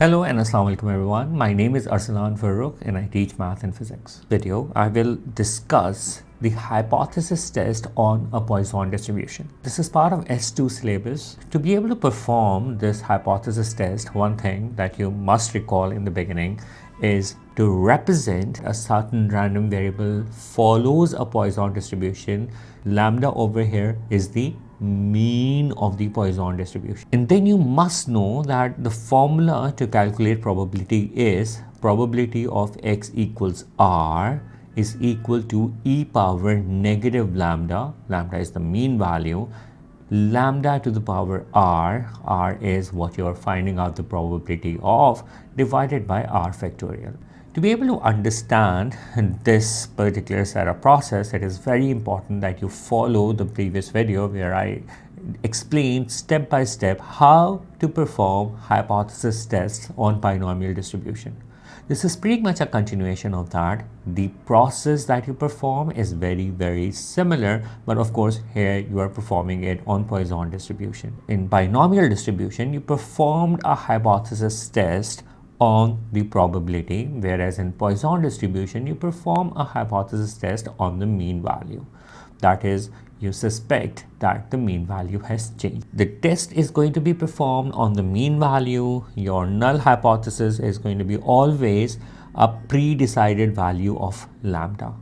Hello and Assalamu alaikum everyone. My name is Arsalan Farrukh and I teach math and physics. Video, I will discuss the hypothesis test on a Poisson distribution. This is part of S2 syllabus. To be able to perform this hypothesis test, one thing that you must recall in the beginning is to represent a certain random variable follows a Poisson distribution. Lambda over here is the mean of the Poisson distribution. And then you must know that the formula to calculate probability is probability of x equals r is equal to e power negative lambda. Lambda is the mean value. Lambda to the power r is what you are finding out the probability of, divided by r factorial. To be able to understand this particular setup process, it is very important that you follow the previous video where I explained step by step how to perform hypothesis tests on binomial distribution. This is pretty much a continuation of that. The process that you perform is very similar, but of course here you are performing it on Poisson distribution. In binomial distribution, you performed a hypothesis test on the probability, whereas in Poisson distribution you perform a hypothesis test on the mean value. That is, you suspect that the mean value has changed. The test is going to be performed on the mean value. Your null hypothesis is going to be always a pre-decided value of lambda.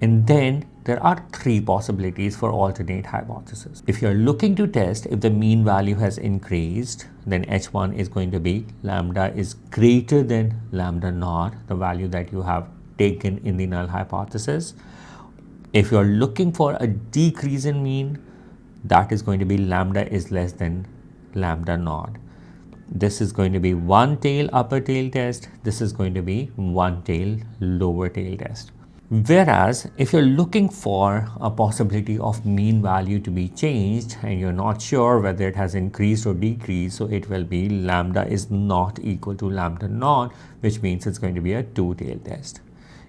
And then there are three possibilities for alternate hypothesis. If you're looking to test if the mean value has increased, then H1 is going to be lambda is greater than lambda naught, the value that you have taken in the null hypothesis. If you're looking for a decrease in mean, that is going to be lambda is less than lambda naught. This is going to be one tail upper tail test. This is going to be one tail lower tail test. Whereas if you're looking for a possibility of mean value to be changed and you're not sure whether it has increased or decreased, so it will be lambda is not equal to lambda naught, which means it's going to be a two-tail test.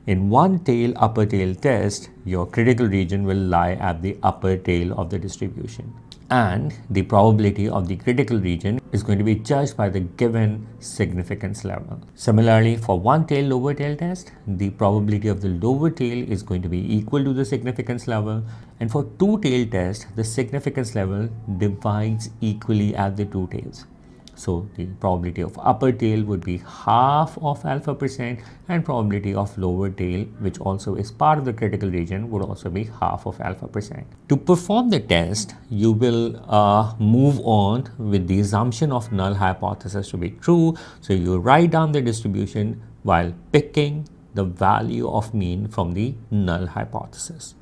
In one tail upper tail test, your critical region will lie at the upper tail of the distribution, and the probability of the critical region is going to be judged by the given significance level. Similarly, for one tail lower tail test, the probability of the lower tail is going to be equal to the significance level, and for two tail test, the significance level divides equally at the two tails. So the probability of upper tail would be half of alpha percent, and probability of lower tail, which also is part of the critical region, would also be half of alpha percent. To perform the test, you will move on with the assumption of null hypothesis to be true. So you write down the distribution while picking the value of mean from the null hypothesis.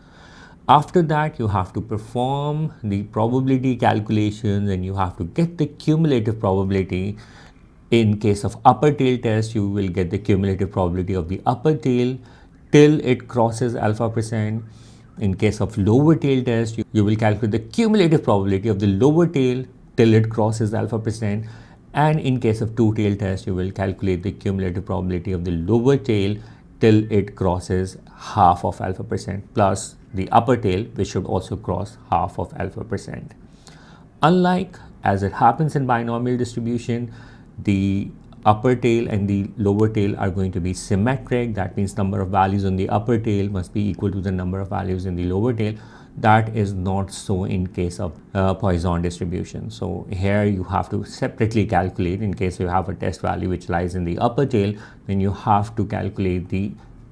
After that, you have to perform the probability calculations and you have to get the cumulative probability. In case of upper tail test, you will get the cumulative probability of the upper tail till it crosses alpha percent. In case of lower tail test, you will calculate the cumulative probability of the lower tail till it crosses alpha percent. And in case of two tail test, you will calculate the cumulative probability of the lower tail till it crosses half of alpha percent plus the upper tail, which should also cross half of alpha percent. Unlike as it happens in binomial distribution, the upper tail and the lower tail are going to be symmetric. That means number of values on the upper tail must be equal to the number of values in the lower tail. That is not so in case of Poisson distribution. So here you have to separately calculate. In case you have a test value which lies in the upper tail, then you have to calculate the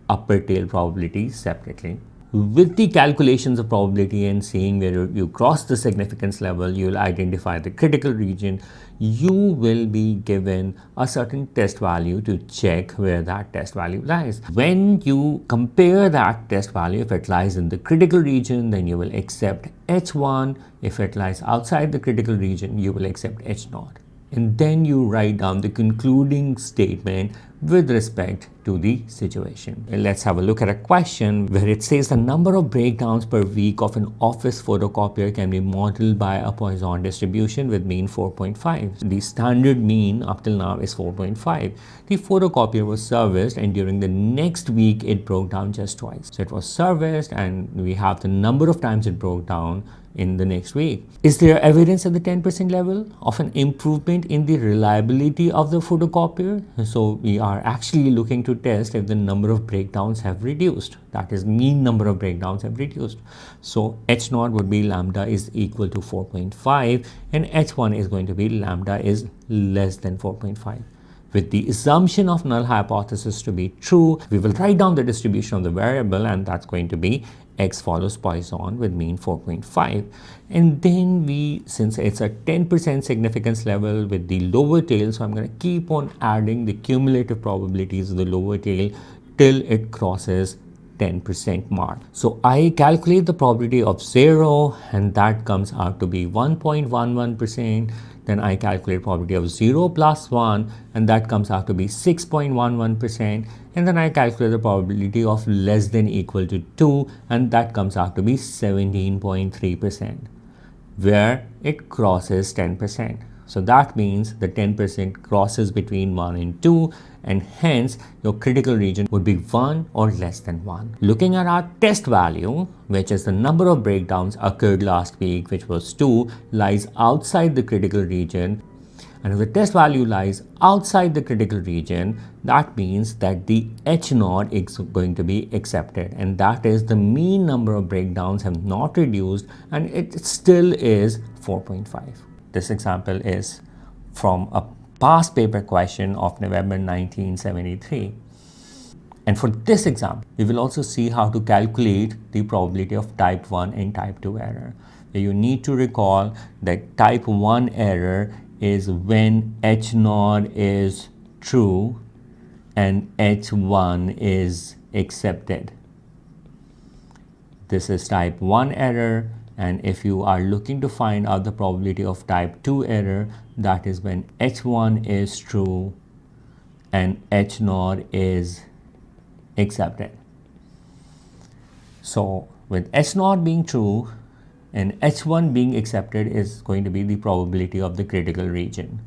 upper tail probability separately. With the calculations of probability and seeing where you cross the significance level, you will identify the critical region. You will be given a certain test value to check where that test value lies. When you compare that test value, if it lies in the critical region, then you will accept H1. If it lies outside the critical region, you will accept H0. And then you write down the concluding statement with respect to the situation. Let's have a look at a question where it says the number of breakdowns per week of an office photocopier can be modeled by a Poisson distribution with mean 4.5. The standard mean up till now is 4.5. The photocopier was serviced and during the next week it broke down just twice. So it was serviced and we have the number of times it broke down in the next week. Is there evidence at the 10% level of an improvement in the reliability of the photocopier? So we are actually looking to test if the number of breakdowns have reduced. That is, mean number of breakdowns have reduced. So H0 would be lambda is equal to 4.5 and H1 is going to be lambda is less than 4.5. With the assumption of null hypothesis to be true, we will write down the distribution of the variable and that's going to be x follows Poisson with mean 4.5. And then since it's a 10% significance level with the lower tail, so I'm going to keep on adding the cumulative probabilities of the lower tail till it crosses 10% mark. So I calculate the probability of 0 and that comes out to be 1.11%. Then I calculate probability of 0 plus 1 and that comes out to be 6.11%. And then I calculate the probability of less than equal to 2 and that comes out to be 17.3%, where it crosses 10%. So that means the 10% crosses between 1 and 2 and hence your critical region would be 1 or less than 1. Looking at our test value, which is the number of breakdowns occurred last week, which was 2, lies outside the critical region. And if the test value lies outside the critical region, that means that the H0 is going to be accepted. And that is the mean number of breakdowns have not reduced and it still is 4.5. This example is from a past paper question of November 1973. And for this example, we will also see how to calculate the probability of type 1 and type 2 error. You need to recall that type 1 error is when H0 is true and H1 is accepted. This is type 1 error. And if you are looking to find out the probability of type 2 error, that is when H1 is true and H0 is accepted. So with H0 being true and H1 being accepted is going to be the probability of the critical region.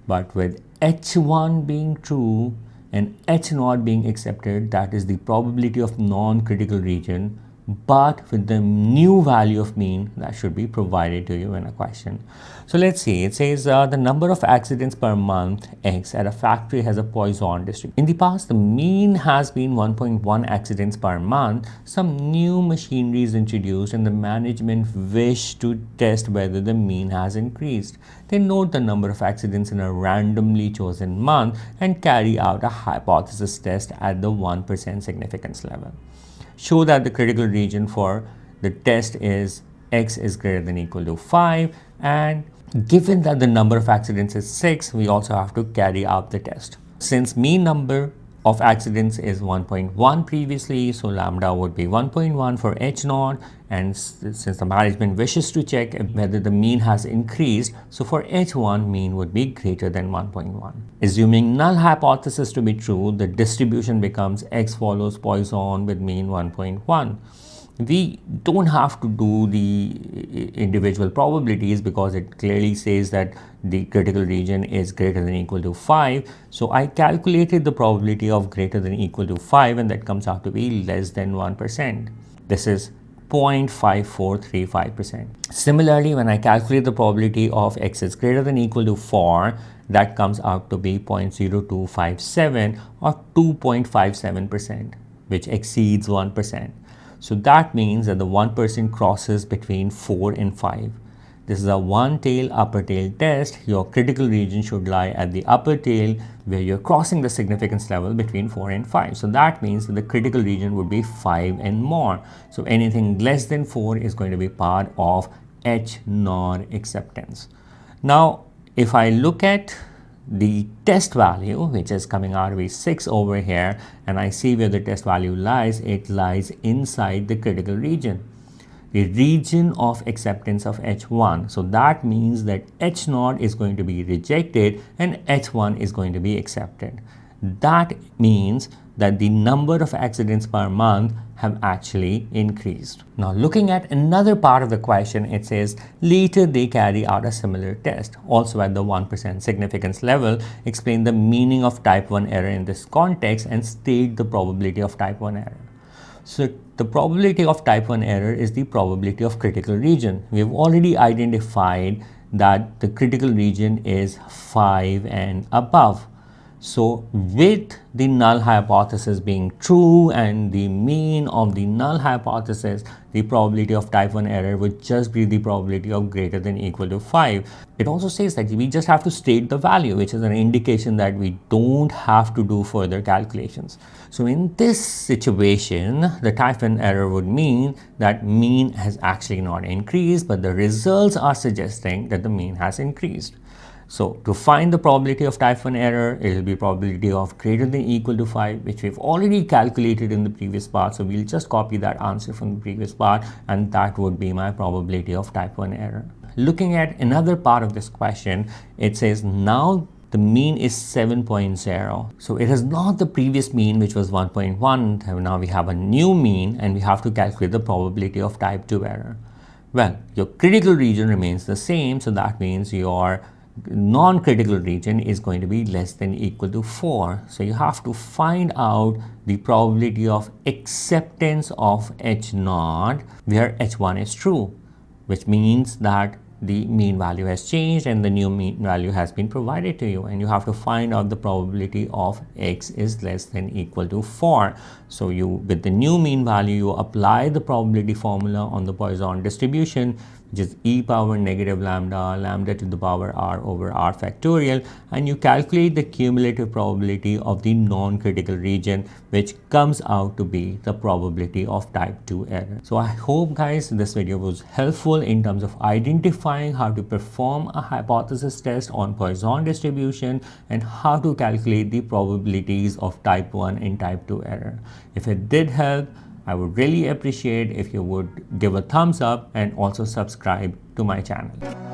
But with H1 being true and H0 being accepted, that is the probability of non-critical region, but with the new value of mean that should be provided to you in a question. So let's see, it says the number of accidents per month X at a factory has a Poisson distribution. In the past, the mean has been 1.1 accidents per month. Some new machinery is introduced and the management wish to test whether the mean has increased. They note the number of accidents in a randomly chosen month and carry out a hypothesis test at the 1% significance level. Show that the critical region for the test is X is greater than equal to 5, and given that the number of accidents is 6, we also have to carry out the test. Since mean number of accidents is 1.1 previously, so lambda would be 1.1 for H0, and since the management wishes to check whether the mean has increased, so for H1 mean would be greater than 1.1. Assuming null hypothesis to be true, the distribution becomes X follows Poisson with mean 1.1. We don't have to do the individual probabilities because it clearly says that the critical region is greater than equal to 5. So I calculated the probability of greater than equal to 5 and that comes out to be less than 1%. This is 0.5435%. Similarly, when I calculate the probability of X is greater than equal to 4, that comes out to be 0.0257 or 2.57%, which exceeds 1%. So that means that the 1% crosses between 4 and 5. This is a one-tail upper tail test. Your critical region should lie at the upper tail where you're crossing the significance level between 4 and 5. So that means that the critical region would be 5 and more. So anything less than 4 is going to be part of H0 acceptance. Now, if I look at the test value, which is coming out to be 6 over here, and I see where the test value lies, it lies inside the critical region, the region of acceptance of H1. So that means that H0 is going to be rejected and H1 is going to be accepted. that means that the number of accidents per month have actually increased. Now, looking at another part of the question, it says later they carry out a similar test, also at the 1% significance level. Explain the meaning of type 1 error in this context and state the probability of type 1 error. So the probability of type 1 error is the probability of critical region. We have already identified that the critical region is 5 and above. So with the null hypothesis being true and the mean of the null hypothesis, the probability of type 1 error would just be the probability of greater than or equal to 5. It also says that we just have to state the value, which is an indication that we don't have to do further calculations. So in this situation, the type 1 error would mean that mean has actually not increased, but the results are suggesting that the mean has increased. So to find the probability of type 1 error, it will be probability of greater than or equal to 5, which we've already calculated in the previous part. So we'll just copy that answer from the previous part, and that would be my probability of type 1 error. Looking at another part of this question, it says now the mean is 7.0. So it is not the previous mean, which was 1.1. Now we have a new mean and we have to calculate the probability of type 2 error. Well, your critical region remains the same. So that means your non-critical region is going to be less than or equal to 4. So you have to find out the probability of acceptance of H0 where H1 is true, which means that the mean value has changed and the new mean value has been provided to you, and you have to find out the probability of x is less than or equal to 4. So you, with the new mean value, you apply the probability formula on the Poisson distribution, which is e power negative lambda, lambda to the power r over r factorial, and you calculate the cumulative probability of the non-critical region, which comes out to be the probability of type 2 error. So I hope, guys, this video was helpful in terms of identifying how to perform a hypothesis test on Poisson distribution and how to calculate the probabilities of type 1 and type 2 error. If it did help, I would really appreciate if you would give a thumbs up and also subscribe to my channel.